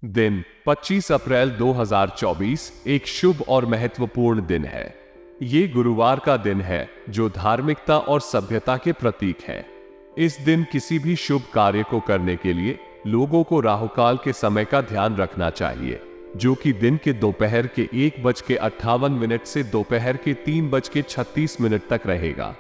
दिन 25 अप्रैल 2024 एक शुभ और महत्वपूर्ण दिन है। ये गुरुवार का दिन है जो धार्मिकता और सभ्यता के प्रतीक है। इस दिन किसी भी शुभ कार्य को करने के लिए लोगों को राहुकाल के समय का ध्यान रखना चाहिए, जो कि दिन के दोपहर के 1:58 से दोपहर के 3:36 तक रहेगा।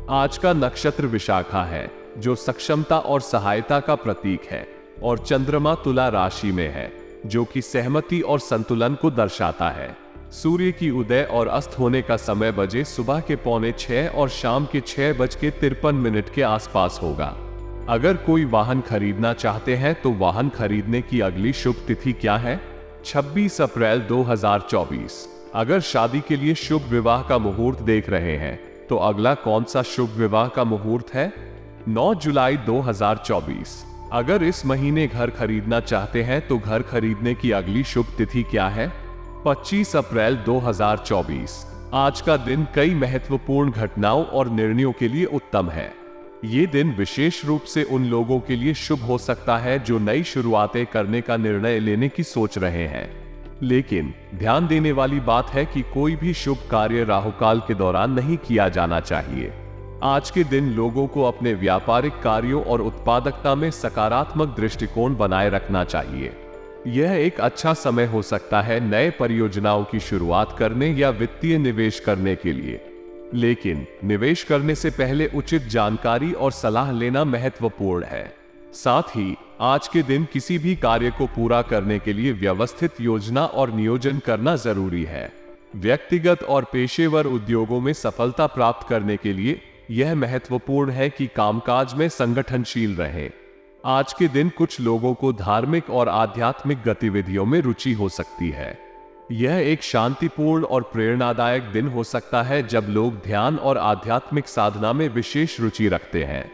आज का नक्षत्र विशाखा है, जो सक्षमता और सहायता का प्रतीक है, और चंद्रमा तुला राशि में है, जो कि सहमति और संतुलन को दर्शाता है। सूर्य की उदय और अस्त होने का समय बजे सुबह के 5:45 और शाम के 6:53 के आसपास होगा। अगर कोई वाहन खरीदना चाहते हैं तो वाहन खरीदने की अगली शुभ तिथि क्या है? 26 अप्रैल 2024। अगर शादी के लिए शुभ विवाह का मुहूर्त देख रहे हैं तो अगला कौन सा शुभ विवाह का मुहूर्त है? 9 जुलाई 2024। अगर इस महीने घर खरीदना चाहते हैं तो घर खरीदने की अगली शुभ तिथि क्या है? 25 अप्रैल 2024। आज का दिन कई महत्वपूर्ण घटनाओं और निर्णयों के लिए उत्तम है। ये दिन विशेष रूप से उन लोगों के लिए शुभ हो सकता है जो नई शुरुआतें करने का निर्णय लेने की सोच रहे हैं। लेकिन ध्यान देने वाली बात है कि कोई भी शुभ कार्य राहुकाल के दौरान नहीं किया जाना चाहिए। आज के दिन लोगों को अपने व्यापारिक कार्यों और उत्पादकता में सकारात्मक दृष्टिकोण बनाए रखना चाहिए। यह एक अच्छा समय हो सकता है नए परियोजनाओं की शुरुआत करने या वित्तीय निवेश करने के लिए। लेकिन निवेश करने से पहले उचित जानकारी और सलाह लेना महत्वपूर्ण है। साथ ही आज के दिन किसी भी कार्य को पूरा करने के लिए व्यवस्थित योजना और नियोजन करना जरूरी है। व्यक्तिगत और पेशेवर उद्योगों में सफलता प्राप्त करने के लिए यह महत्वपूर्ण है कि कामकाज में संगठनशील रहें। आज के दिन कुछ लोगों को धार्मिक और आध्यात्मिक गतिविधियों में रुचि हो सकती है। यह एक शांतिपूर्ण और प्रेरणादायक दिन हो सकता है जब लोग ध्यान और आध्यात्मिक साधना में विशेष रुचि रखते हैं।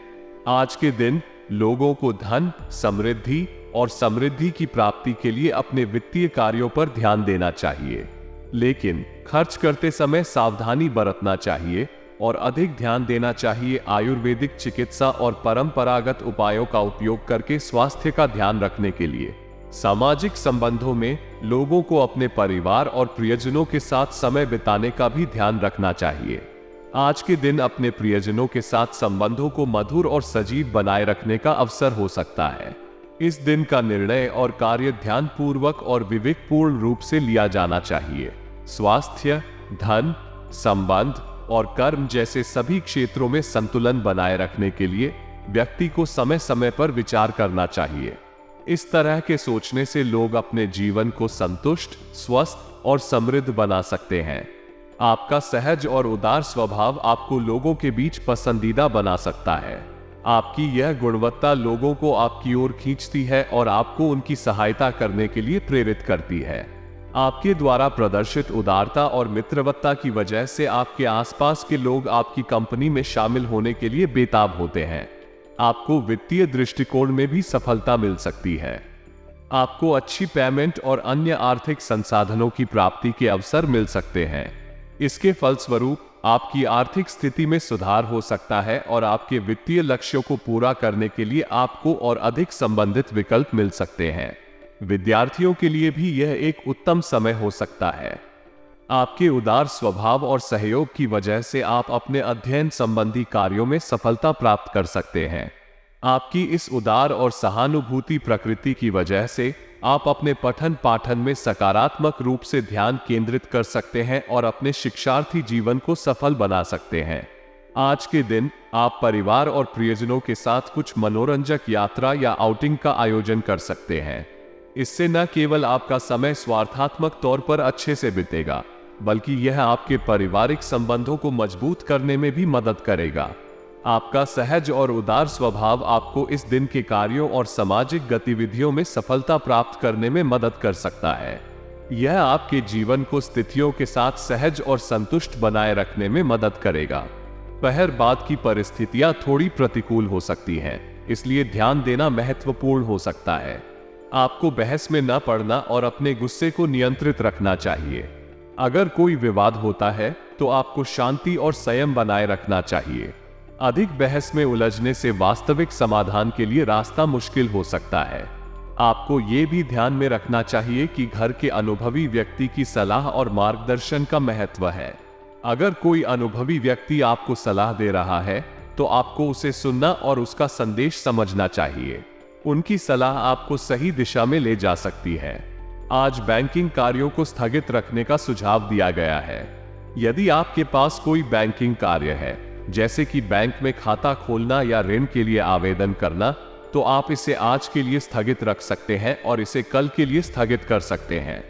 आज के दिन लोगों को धन, समृद्धि और समृद्धि की प्राप्ति के लिए अपने वित्तीय कार्यों पर ध्यान देना चाहिए। लेकिन खर्च करते समय सावधानी बरतना चाहिए और अधिक ध्यान देना चाहिए आयुर्वेदिक चिकित्सा और परंपरागत उपायों का उपयोग करके स्वास्थ्य का ध्यान रखने के लिए। सामाजिक संबंधों में लोगों को अपने परिवार और प्रियजनों के साथ समय बिताने का भी ध्यान रखना चाहिए। आज के दिन अपने प्रियजनों के साथ संबंधों को मधुर और सजीव बनाए रखने का अवसर हो सकता है। इस दिन का निर्णय और कार्य ध्यानपूर्वक और विवेकपूर्ण रूप से लिया जाना चाहिए। स्वास्थ्य, धन, संबंध और कर्म जैसे सभी क्षेत्रों में संतुलन बनाए रखने के लिए व्यक्ति को समय समय पर विचार करना चाहिए। इस तरह के सोचने से लोग अपने जीवन को संतुष्ट, स्वस्थ और समृद्ध बना सकते हैं। आपका सहज और उदार स्वभाव आपको लोगों के बीच पसंदीदा बना सकता है। आपकी यह गुणवत्ता लोगों को आपकी ओर खींचती है और आपको उनकी सहायता करने के लिए प्रेरित करती है। आपके द्वारा प्रदर्शित उदारता और मित्रवत्ता की वजह से आपके आसपास के लोग आपकी कंपनी में शामिल होने के लिए बेताब होते हैं। आपको वित्तीय दृष्टिकोण में भी सफलता मिल सकती है। आपको अच्छी पेमेंट और अन्य आर्थिक संसाधनों की प्राप्ति के अवसर मिल सकते हैं। इसके फलस्वरूप आपकी आर्थिक स्थिति में सुधार हो सकता है और आपके वित्तीय लक्ष्यों को पूरा करने के लिए आपको और अधिक संबंधित विकल्प मिल सकते हैं। विद्यार्थियों के लिए भी यह एक उत्तम समय हो सकता है। आपके उदार स्वभाव और सहयोग की वजह से आप अपने अध्ययन संबंधी कार्यों में सफलता प्राप्त कर सकते हैं। आपकी इस उदार और सहानुभूति प्रकृति की वजह से आप अपने पठन पाठन में सकारात्मक रूप से ध्यान केंद्रित कर सकते हैं और अपने शिक्षार्थी जीवन को सफल बना सकते हैं। आज के दिन आप परिवार और प्रियजनों के साथ कुछ मनोरंजक यात्रा या आउटिंग का आयोजन कर सकते हैं। इससे न केवल आपका समय स्वार्थात्मक तौर पर अच्छे से बीतेगा, बल्कि यह आपके पारिवारिक संबंधों को मजबूत करने में भी मदद करेगा। आपका सहज और उदार स्वभाव आपको इस दिन के कार्यों और सामाजिक गतिविधियों में सफलता प्राप्त करने में मदद कर सकता है। यह आपके जीवन को स्थितियों के साथ सहज और संतुष्ट बनाए रखने में मदद करेगा। दोपहर बाद की परिस्थितियां थोड़ी प्रतिकूल हो सकती हैं, इसलिए ध्यान देना महत्वपूर्ण हो सकता है। आपको बहस में न पड़ना और अपने गुस्से को नियंत्रित रखना चाहिए। अगर कोई विवाद होता है तो आपको शांति और संयम बनाए रखना चाहिए। अधिक बहस में उलझने से वास्तविक समाधान के लिए रास्ता मुश्किल हो सकता है। आपको ये भी ध्यान में रखना चाहिए कि घर के अनुभवी व्यक्ति की सलाह और मार्गदर्शन का महत्व है। अगर कोई अनुभवी व्यक्ति आपको सलाह दे रहा है तो आपको उसे सुनना और उसका संदेश समझना चाहिए। उनकी सलाह आपको सही दिशा में ले जा सकती है। आज बैंकिंग कार्यों को स्थगित रखने का सुझाव दिया गया है। यदि आपके पास कोई बैंकिंग कार्य है, जैसे कि बैंक में खाता खोलना या ऋण के लिए आवेदन करना, तो आप इसे आज के लिए स्थगित रख सकते हैं और इसे कल के लिए स्थगित कर सकते हैं।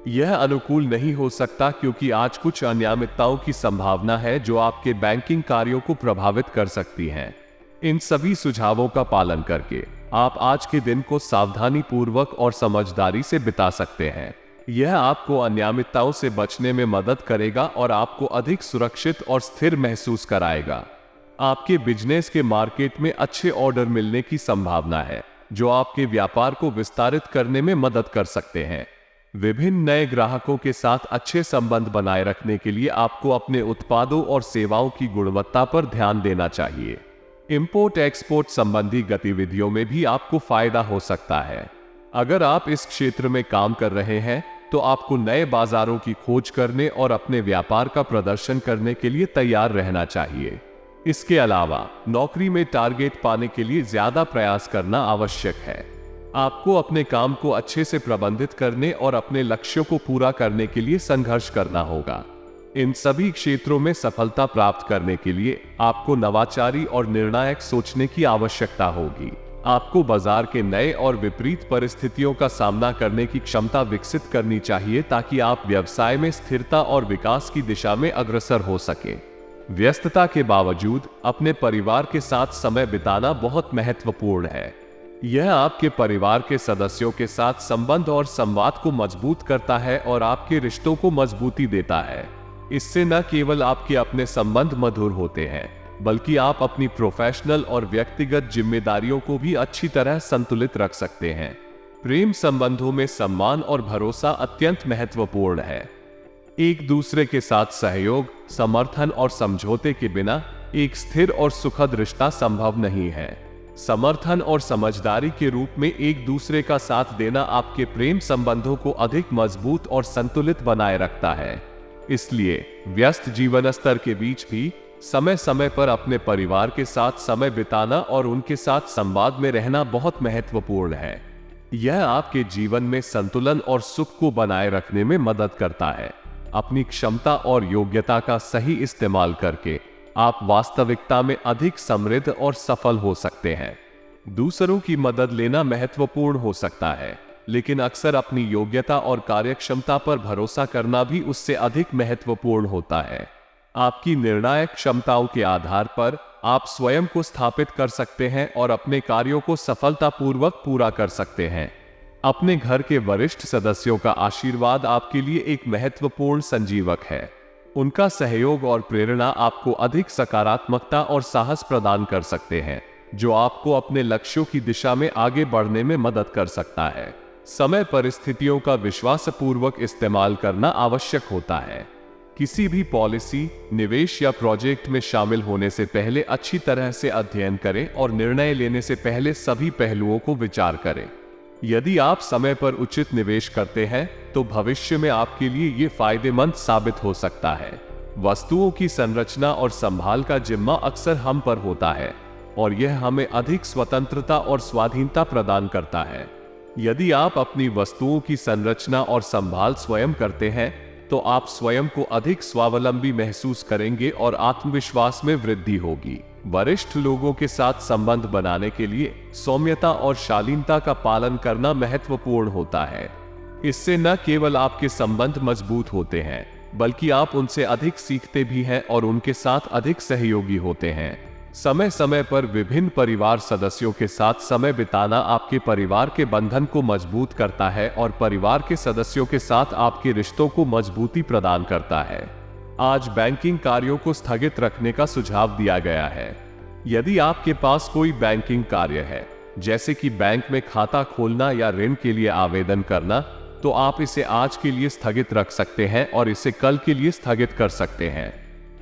यह अनुकूल नहीं हो सकता क्योंकि आज कुछ अनियमितताओं की संभावना है जो आपके बैंकिंग कार्यों को प्रभावित कर सकती हैं। इन सभी सुझावों का पालन करके आप आज के दिन को सावधानी पूर्वक और समझदारी से बिता सकते हैं। यह आपको अनियमितताओं से बचने में मदद करेगा और आपको अधिक सुरक्षित और स्थिर महसूस कराएगा। आपके बिजनेस के मार्केट में अच्छे ऑर्डर मिलने की संभावना है जो आपके व्यापार को विस्तारित करने में मदद कर सकते हैं। विभिन्न नए ग्राहकों के साथ अच्छे संबंध बनाए रखने के लिए आपको अपने उत्पादों और सेवाओं की गुणवत्ता पर ध्यान देना चाहिए। इंपोर्ट एक्सपोर्ट संबंधी गतिविधियों में भी आपको फायदा हो सकता है। अगर आप इस क्षेत्र में काम कर रहे हैं तो आपको नए बाजारों की खोज करने और अपने व्यापार का प्रदर्शन करने के लिए तैयार रहना चाहिए। इसके अलावा नौकरी में टारगेट पाने के लिए ज्यादा प्रयास करना आवश्यक है। आपको अपने काम को अच्छे से प्रबंधित करने और अपने लक्ष्यों को पूरा करने के लिए संघर्ष करना होगा। इन सभी क्षेत्रों में सफलता प्राप्त करने के लिए आपको नवाचारी और निर्णायक सोचने की आवश्यकता होगी। आपको बाजार के नए और विपरीत परिस्थितियों का सामना करने की क्षमता विकसित करनी चाहिए ताकि आप व्यवसाय में स्थिरता और विकास की दिशा में अग्रसर हो सके। व्यस्तता के बावजूद अपने परिवार के साथ समय बिताना बहुत महत्वपूर्ण है। यह आपके परिवार के सदस्यों के साथ संबंध और संवाद को मजबूत करता है और आपके रिश्तों को मजबूती देता है। इससे न केवल आपके अपने संबंध मधुर होते हैं, बल्कि आप अपनी प्रोफेशनल और व्यक्तिगत जिम्मेदारियों को भी अच्छी तरह संतुलित रख सकते हैं। प्रेम संबंधों में सम्मान और भरोसा अत्यंत महत्वपूर्ण है। एक दूसरे के साथ सहयोग, समर्थन और समझौते के बिना एक स्थिर और सुखद रिश्ता संभव नहीं है। समर्थन और समझदारी के रूप में एक दूसरे का साथ देना आपके प्रेम संबंधों को अधिक मजबूत और संतुलित बनाए रखता है। इसलिए व्यस्त जीवन स्तर के बीच भी समय समय पर अपने परिवार के साथ समय बिताना और उनके साथ संवाद में रहना बहुत महत्वपूर्ण है। यह आपके जीवन में संतुलन और सुख को बनाए रखने में मदद करता है। अपनी क्षमता और योग्यता का सही इस्तेमाल करके आप वास्तविकता में अधिक समृद्ध और सफल हो सकते हैं। दूसरों की मदद लेना महत्वपूर्ण हो सकता है, लेकिन अक्सर अपनी योग्यता और कार्यक्षमता पर भरोसा करना भी उससे अधिक महत्वपूर्ण होता है। आपकी निर्णायक क्षमताओं के आधार पर आप स्वयं को स्थापित कर सकते हैं और अपने कार्यों को सफलतापूर्वक पूरा कर सकते हैं। अपने घर के वरिष्ठ सदस्यों का आशीर्वाद आपके लिए एक महत्वपूर्ण संजीवक है। उनका सहयोग और प्रेरणा आपको अधिक सकारात्मकता और साहस प्रदान कर सकते हैं, जो आपको अपने लक्ष्यों की दिशा में आगे बढ़ने में मदद कर सकता है। समय परिस्थितियों का विश्वासपूर्वक इस्तेमाल करना आवश्यक होता है। किसी भी पॉलिसी, निवेश या प्रोजेक्ट में शामिल होने से पहले अच्छी तरह से अध्ययन करें और निर्णय लेने से पहले सभी पहलुओं को विचार करें। यदि आप समय पर उचित निवेश करते हैं तो भविष्य में आपके लिए ये फायदेमंद साबित हो सकता है। वस्तुओं की संरचना और संभाल का जिम्मा अक्सर हम पर होता है और यह हमें अधिक स्वतंत्रता और स्वाधीनता प्रदान करता है। यदि आप अपनी वस्तुओं की संरचना और संभाल स्वयं करते हैं तो आप स्वयं को अधिक स्वावलंबी महसूस करेंगे और आत्मविश्वास में वृद्धि होगी। वरिष्ठ लोगों के साथ संबंध बनाने के लिए सौम्यता और शालीनता का पालन करना महत्वपूर्ण होता है। इससे न केवल आपके संबंध मजबूत होते हैं, बल्कि आप उनसे अधिक सीखते भी हैं और उनके साथ अधिक सहयोगी होते हैं। समय समय पर विभिन्न परिवार सदस्यों के साथ समय बिताना आपके परिवार के बंधन को मजबूत करता है और परिवार के सदस्यों के साथ आपके रिश्तों को मजबूती प्रदान करता है। आज बैंकिंग कार्यों को स्थगित रखने का सुझाव दिया गया है। यदि आपके पास कोई बैंकिंग कार्य है, जैसे कि बैंक में खाता खोलना या ऋण के लिए आवेदन करना, तो आप इसे आज के लिए स्थगित रख सकते हैं और इसे कल के लिए स्थगित कर सकते हैं।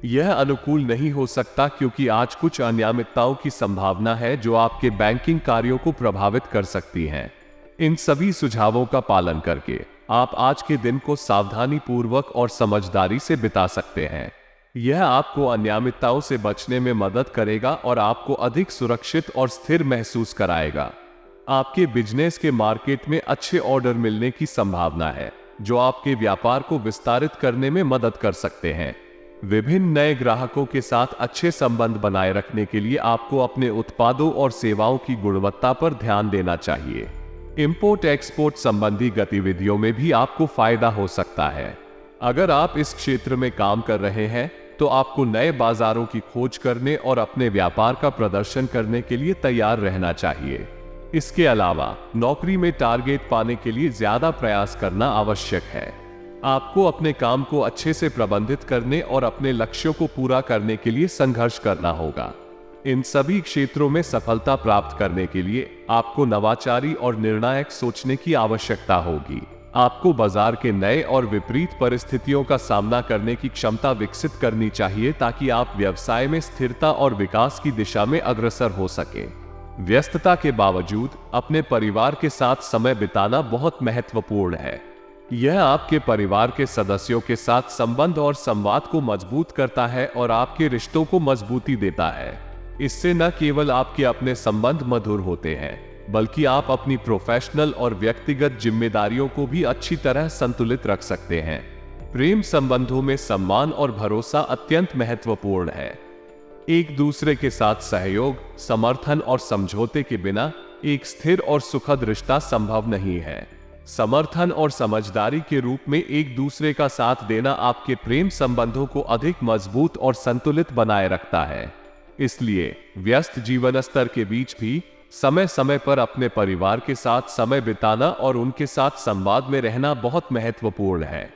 यह अनुकूल नहीं हो सकता क्योंकि आज कुछ अनियमितताओं की संभावना है जो आपके बैंकिंग कार्यों को प्रभावित कर सकती हैं। इन सभी सुझावों का पालन करके आप आज के दिन को सावधानी पूर्वक और समझदारी से बिता सकते हैं। यह आपको अनियमितताओं से बचने में मदद करेगा और आपको अधिक सुरक्षित और स्थिर महसूस कराएगा। आपके बिजनेस के मार्केट में अच्छे ऑर्डर मिलने की संभावना है, जो आपके व्यापार को विस्तारित करने में मदद कर सकते हैं। विभिन्न नए ग्राहकों के साथ अच्छे संबंध बनाए रखने के लिए आपको अपने उत्पादों और सेवाओं की गुणवत्ता पर ध्यान देना चाहिए। इंपोर्ट एक्सपोर्ट संबंधी गतिविधियों में भी आपको फायदा हो सकता है। अगर आप इस क्षेत्र में काम कर रहे हैं तो आपको नए बाजारों की खोज करने और अपने व्यापार का प्रदर्शन करने के लिए तैयार रहना चाहिए। इसके अलावा नौकरी में टारगेट पाने के लिए ज्यादा प्रयास करना आवश्यक है। आपको अपने काम को अच्छे से प्रबंधित करने और अपने लक्ष्यों को पूरा करने के लिए संघर्ष करना होगा। इन सभी क्षेत्रों में सफलता प्राप्त करने के लिए आपको नवाचारी और निर्णायक सोचने की आवश्यकता होगी। आपको बाजार के नए और विपरीत परिस्थितियों का सामना करने की क्षमता विकसित करनी चाहिए ताकि आप व्यवसाय में स्थिरता और विकास की दिशा में अग्रसर हो सके। व्यस्तता के बावजूद अपने परिवार के साथ समय बिताना बहुत महत्वपूर्ण है। यह आपके परिवार के सदस्यों के साथ संबंध और संवाद को मजबूत करता है और आपके रिश्तों को मजबूती देता है। इससे न केवल आपके अपने संबंध मधुर होते हैं, बल्कि आप अपनी प्रोफेशनल और व्यक्तिगत जिम्मेदारियों को भी अच्छी तरह संतुलित रख सकते हैं। प्रेम संबंधों में सम्मान और भरोसा अत्यंत महत्वपूर्ण है। एक दूसरे के साथ सहयोग, समर्थन और समझौते के बिना एक स्थिर और सुखद रिश्ता संभव नहीं है। समर्थन और समझदारी के रूप में एक दूसरे का साथ देना आपके प्रेम संबंधों को अधिक मजबूत और संतुलित बनाए रखता है। इसलिए व्यस्त जीवन स्तर के बीच भी समय समय पर अपने परिवार के साथ समय बिताना और उनके साथ संवाद में रहना बहुत महत्वपूर्ण है।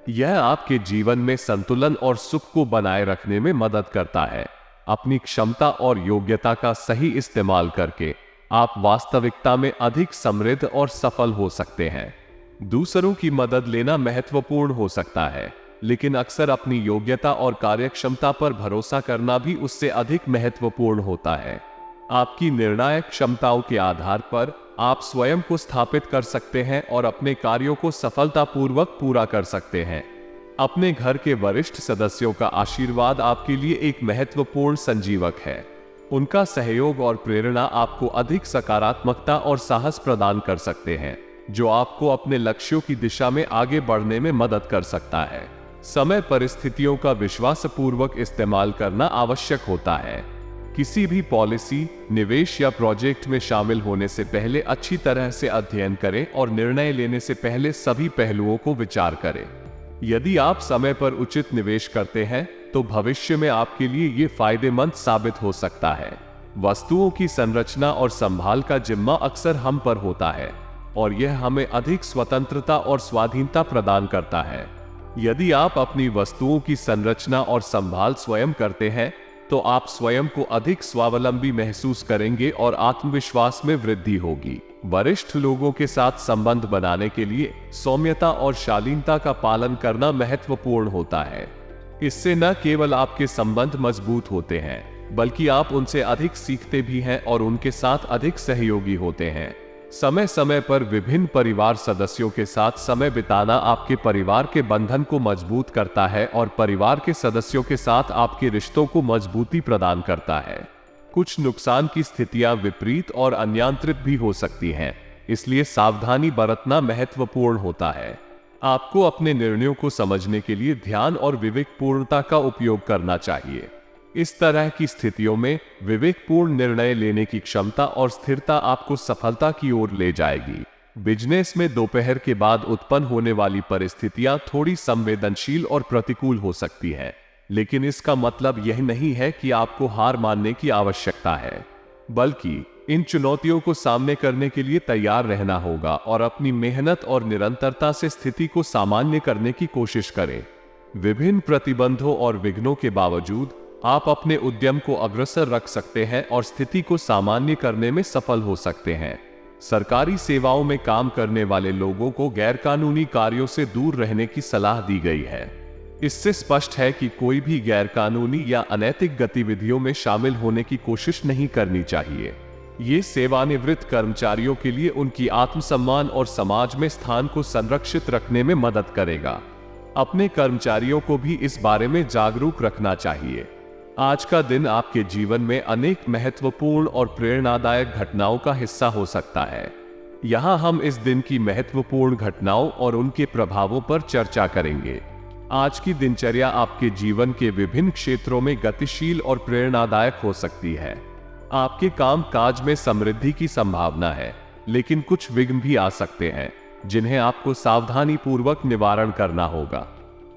यह आपके जीवन में संतुलन और सुख को बनाए रखने में मदद करता है। अपनी क्षमता और योग्यता का सही इस्तेमाल करके आप वास्तविकता में अधिक समृद्ध और सफल हो सकते हैं। दूसरों की मदद लेना महत्वपूर्ण हो सकता है, लेकिन अक्सर अपनी योग्यता और कार्यक्षमता पर भरोसा करना भी उससे अधिक महत्वपूर्ण होता है। आपकी निर्णायक क्षमताओं के आधार पर आप स्वयं को स्थापित कर सकते हैं और अपने कार्यों को सफलतापूर्वक पूरा कर सकते हैं। अपने घर के वरिष्ठ सदस्यों का आशीर्वाद आपके लिए एक महत्वपूर्ण संजीवक है। उनका सहयोग और प्रेरणा आपको अधिक सकारात्मकता और साहस प्रदान कर सकते हैं, जो आपको अपने लक्ष्यों की दिशा में आगे बढ़ने में मदद कर सकता है। समय परिस्थितियों का विश्वासपूर्वक इस्तेमाल करना आवश्यक होता है। किसी भी पॉलिसी, निवेश या प्रोजेक्ट में शामिल होने से पहले अच्छी तरह से अध्ययन करें और निर्णय लेने से पहले सभी पहलुओं को विचार करें। यदि आप समय पर उचित निवेश करते हैं तो भविष्य में आपके लिए ये फायदेमंद साबित हो सकता है। वस्तुओं की संरचना और संभाल का जिम्मा अक्सर हम पर होता है और यह हमें अधिक स्वतंत्रता और स्वाधीनता प्रदान करता है। यदि आप अपनी वस्तुओं की संरचना और संभाल स्वयं करते हैं तो आप स्वयं को अधिक स्वावलंबी महसूस करेंगे और आत्मविश्वास में वृद्धि होगी। वरिष्ठ लोगों के साथ संबंध बनाने के लिए सौम्यता और शालीनता का पालन करना महत्वपूर्ण होता है। इससे न केवल आपके संबंध मजबूत होते हैं, बल्कि आप उनसे अधिक सीखते भी हैं और उनके साथ अधिक सहयोगी होते हैं। समय समय पर विभिन्न परिवार सदस्यों के साथ समय बिताना आपके परिवार के बंधन को मजबूत करता है और परिवार के सदस्यों के साथ आपके रिश्तों को मजबूती प्रदान करता है। कुछ नुकसान की स्थितियां विपरीत और अनियंत्रित भी हो सकती हैं, इसलिए सावधानी बरतना महत्वपूर्ण होता है। आपको अपने निर्णयों को समझने के लिए ध्यान और विवेकपूर्णता का उपयोग करना चाहिए। इस तरह की स्थितियों में विवेकपूर्ण निर्णय लेने की क्षमता और स्थिरता आपको सफलता की ओर ले जाएगी। बिजनेस में दोपहर के बाद उत्पन्न होने वाली परिस्थितियां थोड़ी संवेदनशील और प्रतिकूल हो सकती हैं, लेकिन इसका मतलब यह नहीं है कि आपको हार मानने की आवश्यकता है, बल्कि इन चुनौतियों को सामने करने के लिए तैयार रहना होगा और अपनी मेहनत और निरंतरता से स्थिति को सामान्य करने की कोशिश करें। विभिन्न प्रतिबंधों और विघ्नों के बावजूद आप अपने उद्यम को अग्रसर रख सकते हैं और स्थिति को सामान्य करने में सफल हो सकते हैं। सरकारी सेवाओं में काम करने वाले लोगों को गैरकानूनी कार्यों से दूर रहने की सलाह दी गई है। इससे स्पष्ट है कि कोई भी गैरकानूनी या अनैतिक गतिविधियों में शामिल होने की कोशिश नहीं करनी चाहिए। ये सेवानिवृत्त कर्मचारियों के लिए उनकी आत्मसम्मान और समाज में स्थान को संरक्षित रखने में मदद करेगा। अपने कर्मचारियों को भी इस बारे में जागरूक रखना चाहिए। आज का दिन आपके जीवन में अनेक महत्वपूर्ण और प्रेरणादायक घटनाओं का हिस्सा हो सकता है। यहाँ हम इस दिन की महत्वपूर्ण घटनाओं और उनके प्रभावों पर चर्चा करेंगे। आज की दिनचर्या आपके जीवन के विभिन्न क्षेत्रों में गतिशील और प्रेरणादायक हो सकती है। आपके काम काज में समृद्धि की संभावना है, लेकिन कुछ विघ्न भी आ सकते हैं जिन्हें आपको सावधानी पूर्वक निवारण करना होगा।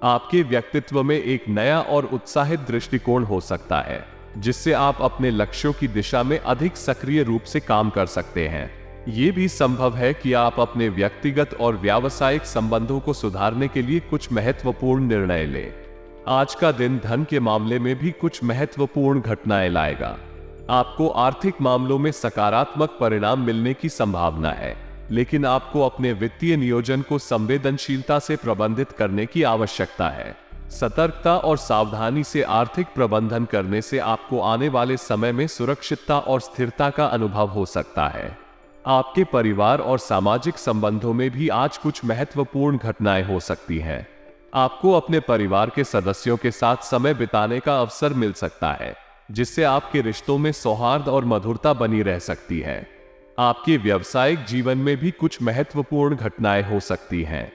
आपके व्यक्तित्व में एक नया और उत्साहित दृष्टिकोण हो सकता है, जिससे आप अपने लक्ष्यों की दिशा में अधिक सक्रिय रूप से काम कर सकते हैं। ये भी संभव है कि आप अपने व्यक्तिगत और व्यावसायिक संबंधों को सुधारने के लिए कुछ महत्वपूर्ण निर्णय लें। आज का दिन धन के मामले में भी कुछ महत्वपूर्ण घटनाएं लाएगा। आपको आर्थिक मामलों में सकारात्मक परिणाम मिलने की संभावना है, लेकिन आपको अपने वित्तीय नियोजन को संवेदनशीलता से प्रबंधित करने की आवश्यकता है। सतर्कता और सावधानी से आर्थिक प्रबंधन करने से आपको आने वाले समय में सुरक्षितता और स्थिरता का अनुभव हो सकता है। आपके परिवार और सामाजिक संबंधों में भी आज कुछ महत्वपूर्ण घटनाएं हो सकती हैं। आपको अपने परिवार के सदस्यों के साथ समय बिताने का अवसर मिल सकता है, जिससे आपके रिश्तों में सौहार्द और मधुरता बनी रह सकती है। आपके व्यावसायिक जीवन में भी कुछ महत्वपूर्ण घटनाएं हो सकती हैं।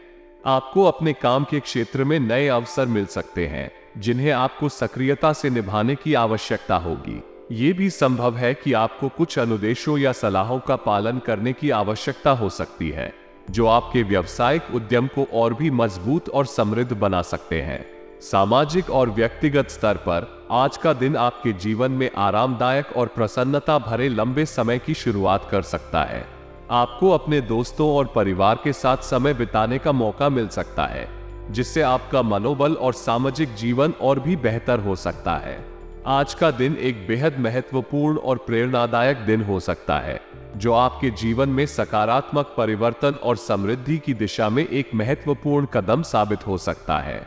आपको अपने काम के क्षेत्र में नए अवसर मिल सकते हैं, जिन्हें आपको सक्रियता से निभाने की आवश्यकता होगी। ये भी संभव है कि आपको कुछ अनुदेशों या सलाहों का पालन करने की आवश्यकता हो सकती है, जो आपके व्यावसायिक उद्यम को और भी मजबूत और समृद्ध बना सकते हैं। सामाजिक और व्यक्तिगत स्तर पर आज का दिन आपके जीवन में आरामदायक और प्रसन्नता भरे लंबे समय की शुरुआत कर सकता है। आपको अपने दोस्तों और परिवार के साथ समय बिताने का मौका मिल सकता है, जिससे आपका मनोबल और सामाजिक जीवन और भी बेहतर हो सकता है। आज का दिन एक बेहद महत्वपूर्ण और प्रेरणादायक दिन हो सकता है, जो आपके जीवन में सकारात्मक परिवर्तन और समृद्धि की दिशा में एक महत्वपूर्ण कदम साबित हो सकता है।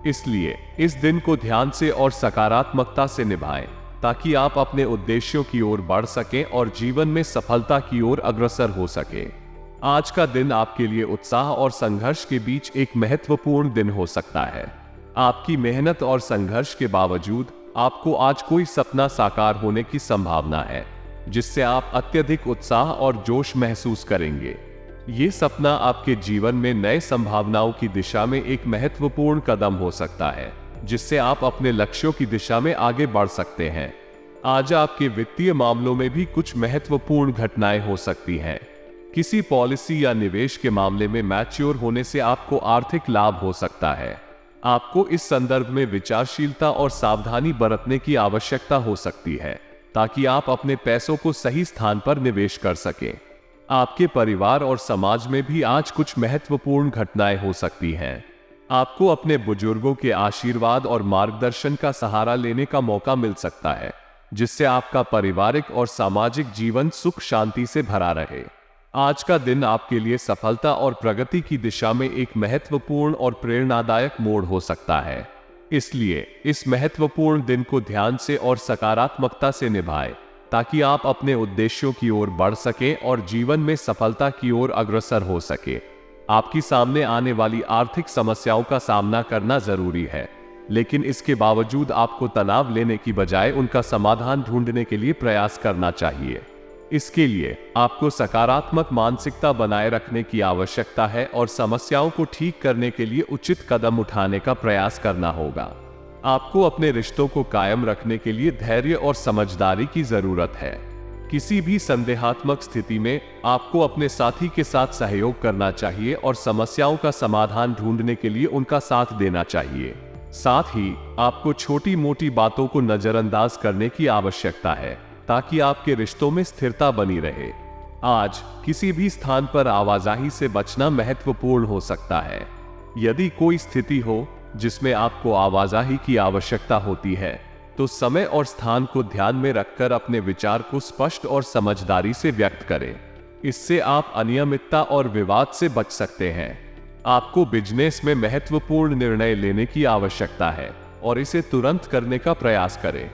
इसलिए इस दिन को ध्यान से और सकारात्मकता से निभाएं, ताकि आप अपने उद्देश्यों की ओर बढ़ सकें और जीवन में सफलता की ओर अग्रसर हो सकें। आज का दिन आपके लिए उत्साह और संघर्ष के बीच एक महत्वपूर्ण दिन हो सकता है। आपकी मेहनत और संघर्ष के बावजूद आपको आज कोई सपना साकार होने की संभावना है, जिससे आप अत्यधिक उत्साह और जोश महसूस करेंगे। ये सपना आपके जीवन में नए संभावनाओं की दिशा में एक महत्वपूर्ण कदम हो सकता है, जिससे आप अपने लक्ष्यों की दिशा में आगे बढ़ सकते हैं। आज आपके वित्तीय मामलों में भी कुछ महत्वपूर्ण घटनाएं हो सकती हैं। किसी पॉलिसी या निवेश के मामले में मैच्योर होने से आपको आर्थिक लाभ हो सकता है। आपको इस संदर्भ में विचारशीलता और सावधानी बरतने की आवश्यकता हो सकती है, ताकि आप अपने पैसों को सही स्थान पर निवेश कर सकें। आपके परिवार और समाज में भी आज कुछ महत्वपूर्ण घटनाएं हो सकती हैं। आपको अपने बुजुर्गों के आशीर्वाद और मार्गदर्शन का सहारा लेने का मौका मिल सकता है, जिससे आपका पारिवारिक और सामाजिक जीवन सुख शांति से भरा रहे। आज का दिन आपके लिए सफलता और प्रगति की दिशा में एक महत्वपूर्ण और प्रेरणादायक मोड़ हो सकता है। इसलिए इस महत्वपूर्ण दिन को ध्यान से और सकारात्मकता से निभाएं, ताकि आप अपने उद्देश्यों की ओर बढ़ सकें और जीवन में सफलता की ओर अग्रसर हो सके। आपकी सामने आने वाली आर्थिक समस्याओं का सामना करना जरूरी है, लेकिन इसके बावजूद आपको तनाव लेने की बजाय उनका समाधान ढूंढने के लिए प्रयास करना चाहिए। इसके लिए आपको सकारात्मक मानसिकता बनाए रखने की आवश्यकता है और समस्याओं को ठीक करने के लिए उचित कदम उठाने का प्रयास करना होगा। आपको अपने रिश्तों को कायम रखने के लिए धैर्य और समझदारी की जरूरत है। किसी भी संदेहात्मक स्थिति में आपको अपने साथी के साथ सहयोग करना चाहिए और समस्याओं का समाधान ढूंढने के लिए उनका साथ देना चाहिए। साथ ही आपको छोटी मोटी बातों को नजरअंदाज करने की आवश्यकता है, ताकि आपके रिश्तों में स्थिरता बनी रहे। आज किसी भी स्थान पर आवाजाही से बचना महत्वपूर्ण हो सकता है। यदि कोई स्थिति हो जिसमें आपको आवाजाही की आवश्यकता होती है, तो समय और स्थान को ध्यान में रखकर अपने विचार को स्पष्ट और समझदारी से व्यक्त करें। इससे आप अनियमितता और विवाद से बच सकते हैं। आपको बिजनेस में महत्वपूर्ण निर्णय लेने की आवश्यकता है और इसे तुरंत करने का प्रयास करें।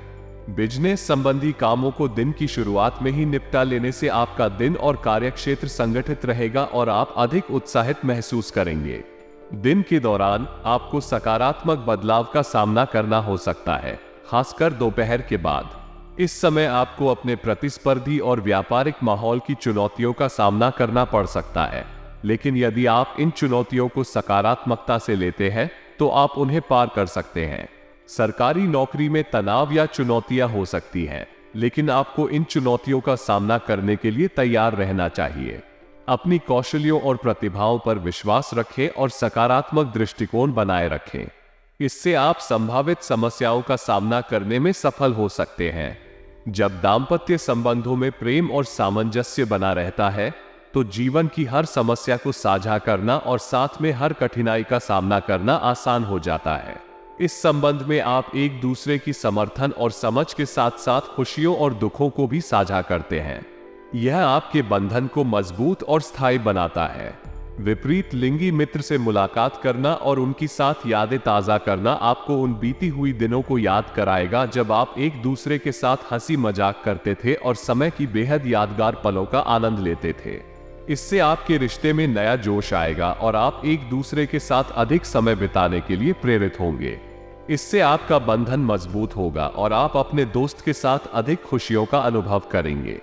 बिजनेस संबंधी कामों को दिन की शुरुआत में ही निपटा लेने से आपका दिन और कार्यक्षेत्र संगठित रहेगा और आप अधिक उत्साहित महसूस करेंगे। दिन के दौरान आपको सकारात्मक बदलाव का सामना करना हो सकता है, खासकर दोपहर के बाद। इस समय आपको अपने प्रतिस्पर्धी और व्यापारिक माहौल की चुनौतियों का सामना करना पड़ सकता है, लेकिन यदि आप इन चुनौतियों को सकारात्मकता से लेते हैं तो आप उन्हें पार कर सकते हैं। सरकारी नौकरी में तनाव या चुनौतियां हो सकती हैं, लेकिन आपको इन चुनौतियों का सामना करने के लिए तैयार रहना चाहिए। अपनी कौशलों और प्रतिभाओं पर विश्वास रखें और सकारात्मक दृष्टिकोण बनाए रखें। इससे आप संभावित समस्याओं का सामना करने में सफल हो सकते हैं। जब दाम्पत्य संबंधों में प्रेम और सामंजस्य बना रहता है तो जीवन की हर समस्या को साझा करना और साथ में हर कठिनाई का सामना करना आसान हो जाता है। इस संबंध में आप एक दूसरे की समर्थन और समझ के साथ साथ खुशियों और दुखों को भी साझा करते हैं। यह आपके बंधन को मजबूत और स्थायी बनाता है। विपरीत लिंगी मित्र से मुलाकात करना और उनकी साथ यादें ताज़ा करना आपको उन बीती हुई दिनों को याद कराएगा जब आप एक दूसरे के साथ हंसी मजाक करते थे और समय की बेहद यादगार पलों का आनंद लेते थे। इससे आपके रिश्ते में नया जोश आएगा और आप एक दूसरे के साथ अधिक समय बिताने के लिए प्रेरित होंगे। इससे आपका बंधन मजबूत होगा और आप अपने दोस्त के साथ अधिक खुशियों का अनुभव करेंगे।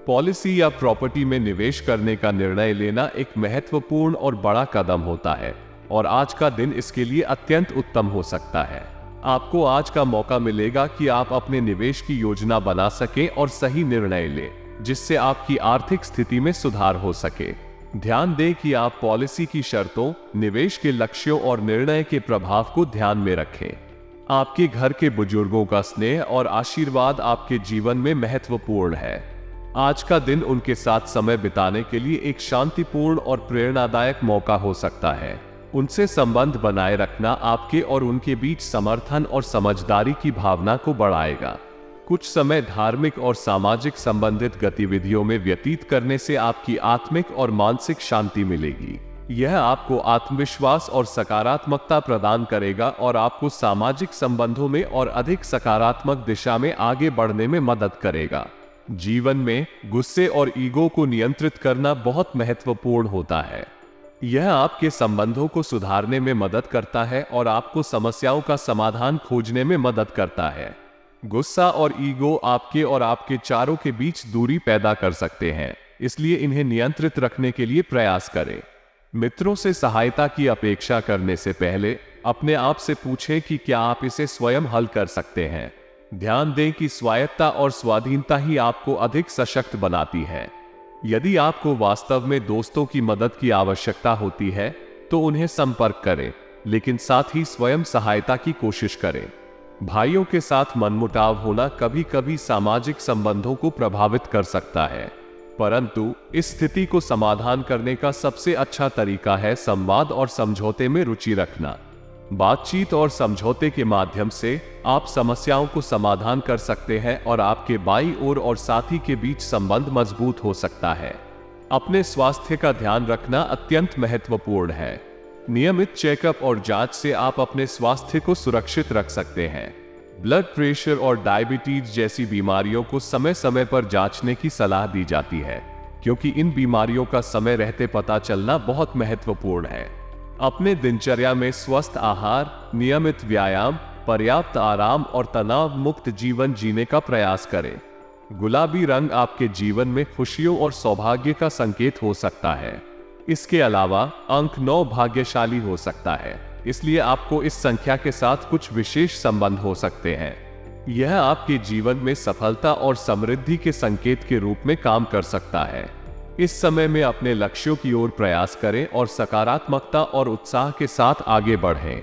पॉलिसी या प्रॉपर्टी में निवेश करने का निर्णय लेना एक महत्वपूर्ण और बड़ा कदम होता है और आज का दिन इसके लिए अत्यंत उत्तम हो सकता है। आपको आज का मौका मिलेगा कि आप अपने निवेश की योजना बना सकें और सही निर्णय लें, जिससे आपकी आर्थिक स्थिति में सुधार हो सके। ध्यान दें कि आप पॉलिसी की शर्तों, निवेश के लक्ष्यों और निर्णय के प्रभाव को ध्यान में रखें। आपके घर के बुजुर्गों का स्नेह और आशीर्वाद आपके जीवन में महत्वपूर्ण है। आज का दिन उनके साथ समय बिताने के लिए एक शांतिपूर्ण और प्रेरणादायक मौका हो सकता है। उनसे संबंध बनाए रखना आपके और उनके बीच समर्थन और समझदारी की भावना को बढ़ाएगा। कुछ समय धार्मिक और सामाजिक संबंधित गतिविधियों में व्यतीत करने से आपकी आत्मिक और मानसिक शांति मिलेगी। यह आपको आत्मविश्वास और सकारात्मकता प्रदान करेगा और आपको सामाजिक संबंधों में और अधिक सकारात्मक दिशा में आगे बढ़ने में मदद करेगा। जीवन में गुस्से और ईगो को नियंत्रित करना बहुत महत्वपूर्ण होता है। यह आपके संबंधों को सुधारने में मदद करता है और आपको समस्याओं का समाधान खोजने में मदद करता है। गुस्सा और ईगो आपके और आपके चारों के बीच दूरी पैदा कर सकते हैं, इसलिए इन्हें नियंत्रित रखने के लिए प्रयास करें। मित्रों से सहायता की अपेक्षा करने से पहले अपने आप से पूछें कि क्या आप इसे स्वयं हल कर सकते हैं। ध्यान दें कि स्वायत्तता और स्वाधीनता ही आपको अधिक सशक्त बनाती है। यदि आपको वास्तव में दोस्तों की मदद की आवश्यकता होती है तो उन्हें संपर्क करें, लेकिन साथ ही स्वयं सहायता की कोशिश करें। भाइयों के साथ मनमुटाव होना कभी कभी सामाजिक संबंधों को प्रभावित कर सकता है, परंतु इस स्थिति को समाधान करने का सबसे अच्छा तरीका है संवाद और समझौते में रुचि रखना। बातचीत और समझौते के माध्यम से आप समस्याओं को समाधान कर सकते हैं और आपके बाईं ओर और साथी के बीच संबंध मजबूत हो सकता है। अपने स्वास्थ्य का ध्यान रखना अत्यंत महत्वपूर्ण है। नियमित चेकअप और जांच से आप अपने स्वास्थ्य को सुरक्षित रख सकते हैं। ब्लड प्रेशर और डायबिटीज जैसी बीमारियों को समय समय पर जांचने की सलाह दी जाती है, क्योंकि इन बीमारियों का समय रहते पता चलना बहुत महत्वपूर्ण है। अपने दिनचर्या में स्वस्थ आहार, नियमित व्यायाम, पर्याप्त आराम और तनाव मुक्त जीवन जीने का प्रयास करें। गुलाबी रंग आपके जीवन में खुशियों और सौभाग्य का संकेत हो सकता है। इसके अलावा अंक 9 भाग्यशाली हो सकता है, इसलिए आपको इस संख्या के साथ कुछ विशेष संबंध हो सकते हैं। यह आपके जीवन में सफलता और समृद्धि के संकेत के रूप में काम कर सकता है। इस समय में अपने लक्ष्यों की ओर प्रयास करें और सकारात्मकता और उत्साह के साथ आगे बढ़ें।